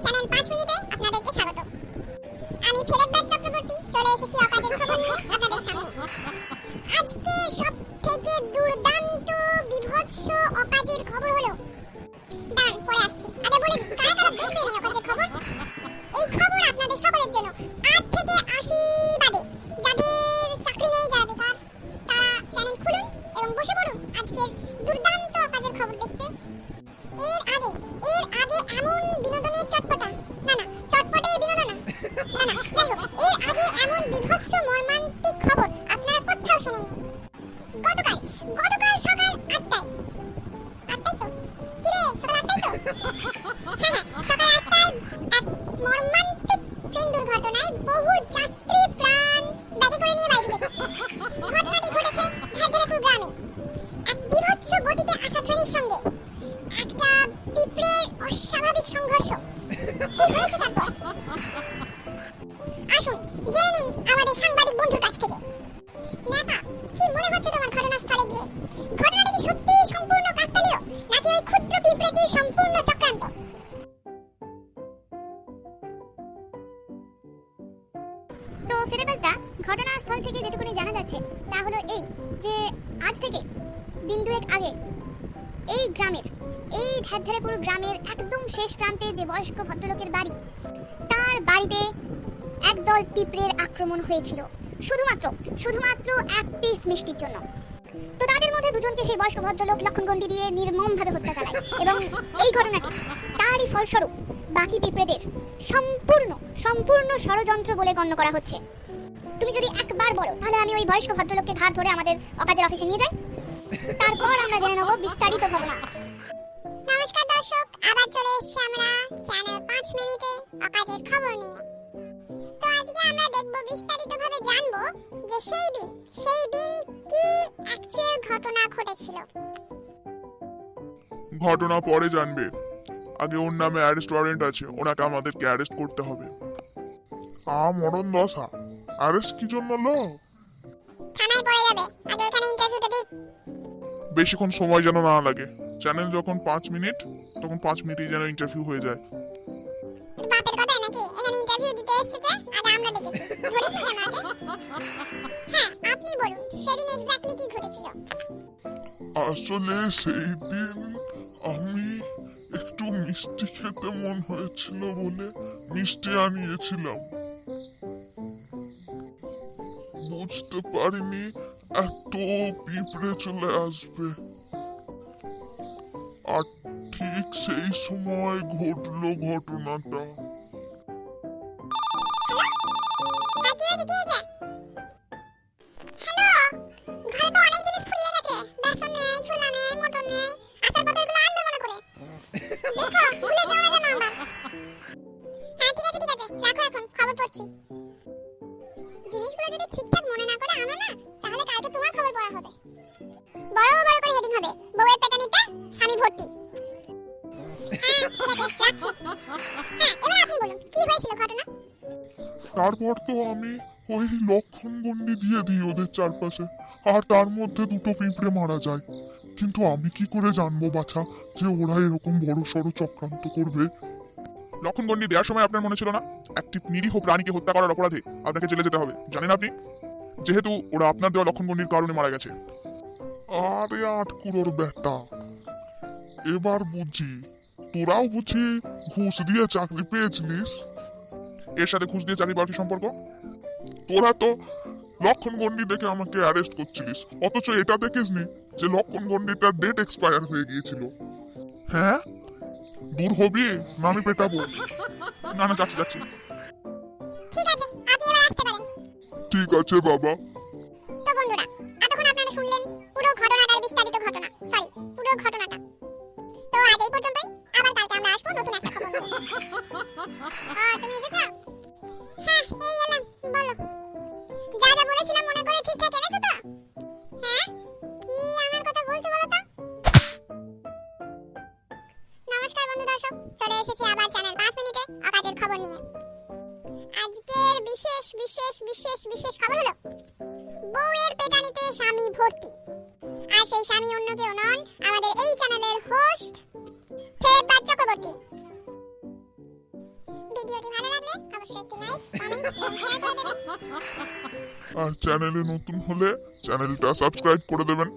Channel 5 মিনিটে আপনাদেরকে স্বাগত। আমি ফেরেকদার চক্রবর্তী চলে এসেছি অকাজের খবর নিয়ে আপনাদের সামনে। আজকে সবথেকে দুর্দান্ত বিভৎস অকাজের খবর হলো, দাঁড়ান পরে আসছি, আগে বলে দিই কারা কারা দেখবেন এই অকাজের খবর। এই খবর আপনাদের সকলের জন্য। 8 থেকে 80 বাদে যাদের চাকরি নেই, যারা বেকার, তারা চ্যানেল খুলুন এবং বসে পড়ুন আজকের দুর্দান্ত অকাজের খবর দেখতে। এর আগে এমন বিনোদনের চটপটা, চটপটের বিনোদন না, যাই হোক, এর আগে এমন বিভৎস মর্মান্তিক খবর আপনারা কোথাও শোনেননি। গতকাল সকাল 8টায় তো কিরে সকাল 8টায় তো হ্যাঁ সকাল 8টায় এক মর্মান্তিক ট্রেন দুর্ঘটনায় বহু যাত্রী প্রাণ ব্যাগে করে নিয়ে বাড়ি ফিরেছে। ঘটনাটি ঘটেছে ঢাকাপুর গ্রামে। এক বিভৎস গতিতে আসা ট্রেনের সঙ্গে একটা পিঁপড়ের অস্বাভাবিক সংঘর্ষ। কি হয়েছে তারপর আসুন জেনে নিই আমাদের সাংবাদিক বন্ধুর কাছ থেকে। নেপা, কি মনে হচ্ছে তোমার ঘটনাস্থলে গিয়ে? ঘটনাটি কি সত্যি সম্পূর্ণ কাকতালীয়, নাকি ওই ক্ষুদ্র পিঁপড়েটির সম্পূর্ণ চক্রান্ত? তো ফেরেবাজদা, ঘটনাস্থল থেকে যেটুকুনি জানা যাচ্ছে তা হলো এই যে আজ থেকে দিন দুয়েক আগে এই গ্রামের, এই ঢাকাপুর গ্রামের একদম শেষ প্রান্তে যে বয়স্ক ভদ্রলোকের বাড়ি, তার বাড়িতে একদল পিঁপড়ের আক্রমণ হয়েছিল শুধুমাত্র এক পিস মিষ্টির জন্য। তো তাদের মধ্যে দুজনকে সেই বয়স্ক ভদ্রলোক লক্ষণগণ্ডি দিয়ে নির্মমভাবে হত্যা চালায় এবং এই ঘটনাটি তারই ফলস্বরূপ বাকি পিঁপড়েদের সম্পূর্ণ ষড়যন্ত্র বলে গণ্য করা হচ্ছে। তুমি যদি একবার বলো তাহলে আমি ওই বয়স্ক ভদ্রলোককে ঘাট ধরে আমাদের অকাজের অফিসে নিয়ে যাই, তারপর আমরা জেনে নেব বিস্তারিত ঘটনা। নমস্কার দর্শক, আবার চলে এসেছি আমরা চ্যানেল 5 মিনিটে অকাজের খবর নিয়ে। তো আজকে আমরা দেখব, বিস্তারিতভাবে জানবো যে সেই দিন কি অ্যাকচুয়াল ঘটনা ঘটেছিল। ঘটনা পরে জানবে, আগে ওর নামে অ্যারেস্ট ওয়ারেন্ট আছে, ওনাকে আমাদেরকে অ্যারেস্ট করতে হবে। মরণ দশা, অ্যারেস্ট কি জন্য লো? থানায় পড়ে যাবে, আগে এখানে ইন্টারভিউটা দিই। বেশিক্ষণ সময় যেন না লাগে। চ্যানেল যখন 5 মিনিট, তখন 5 মিনিটই যেন ইন্টারভিউ হয়ে যায়। বাপের কথা নাকি এখানে ইন্টারভিউ দিতে এসেছে? আগে আমরা দেখেছি, ধরেছি কেন আগে? হ্যাঁ, আপনি বলুন সেদিন এক্স্যাক্টলি কি ঘটেছিল? আসলে সেই দিন আমি একটু মিষ্টি খেতে মন হয়েছিল বলে মিষ্টি আনিয়েছিলাম। বুঝতে পারিনি এত পিঁপড়ে চলে আসবে, আর ঠিক সেই সময় ঘটলো ঘটনাটা। জিনিসগুলো যদি ঠিকঠাক মনে না করে আনো না, তাহলে কালকে তোমার খবর পড়া হবে। বড় করে হেডিং হবে, বউয়ের পেটানিতে স্বামী ভর্তি। এবার আপনি বলুন কি হয়েছিল ঘটনা। তারপর তো আমি ওই লক্ষণ গন্ডি দিয়ে দিই ওদের চারপাশে, আর তার মধ্যে দুটো পিঁপড়ে মারা যায়। কিন্তু আমি কি করে জানবো বাছা যে ওরা এরকম বড় সড় চক্রান্ত করবে? লক্ষণ গন্ডি দেওয়ার সময় আপনার মনে ছিল না একটি নিরীহ প্রাণীকে হত্যা করার অপরাধে আপনাকে জেলে যেতে হবে? জানেন আপনি, যেহেতু ওরা আপনার দেওয়া লক্ষণ গন্ডির কারণে মারা গেছে। আরে আটকুড়োর বেটা, এবার বুঝি তোরাও বুঝি ঘুষ দিয়ে চাকরি পেয়েছিলিস। এর সাথে ঘুষ দিয়ে চাকরি পাওয়ার কি সম্পর্ক? তোরা তো লক্ষণ গন্ডি দেখে আমাকে অ্যারেস্ট করছিলিস, অথচ এটা দেখিসনি যে লক্ষণ গন্ডিটার ডেট এক্সপায়ার হয়ে গিয়েছিল। হ্যাঁ, দূর হবি না আমি পেটাবো? না যাচ্ছি। ঠিক আছে, আপনি এবার আসতে পারেন। ঠিক আছে বাবা। তো বন্ধুরা, এতক্ষণ আপনারা শুনলেন পুরো ঘটনাটার বিস্তারিত ঘটনা, পুরো ঘটনাটা। তো আজ এই পর্যন্তই, আবার কালকে আমরা আসবো নতুন একটা খবর নিয়ে। তুমি এসেছো? হ্যাঁ, এই এলাম। বলো, যা বলেছিলাম মনে করে ঠিকঠাক এনেছো তো? হ্যাঁ, কি আমার কথা বলছো বলো তো? নমস্কার বন্ধু দর্শক, চলে এসেছি আবার চ্যানেল 5 মিনিটে অকাজের খবর নিয়ে। আজকের বিশেষ খবর হলো, বউয়ের পেটানিতে স্বামী ভর্তি। আর সেই স্বামী অন্য কেউ নন, আমাদের এই চ্যানেলের হোস্ট ফেরেকদার চক্রবর্তী। ভিডিওটি ভালো লাগলে অবশ্যই একটি লাইক, কমেন্ট এবং শেয়ার করে দেবেন। আর চ্যানেলে নতুন হলে চ্যানেলটা সাবস্ক্রাইব করে দেবেন।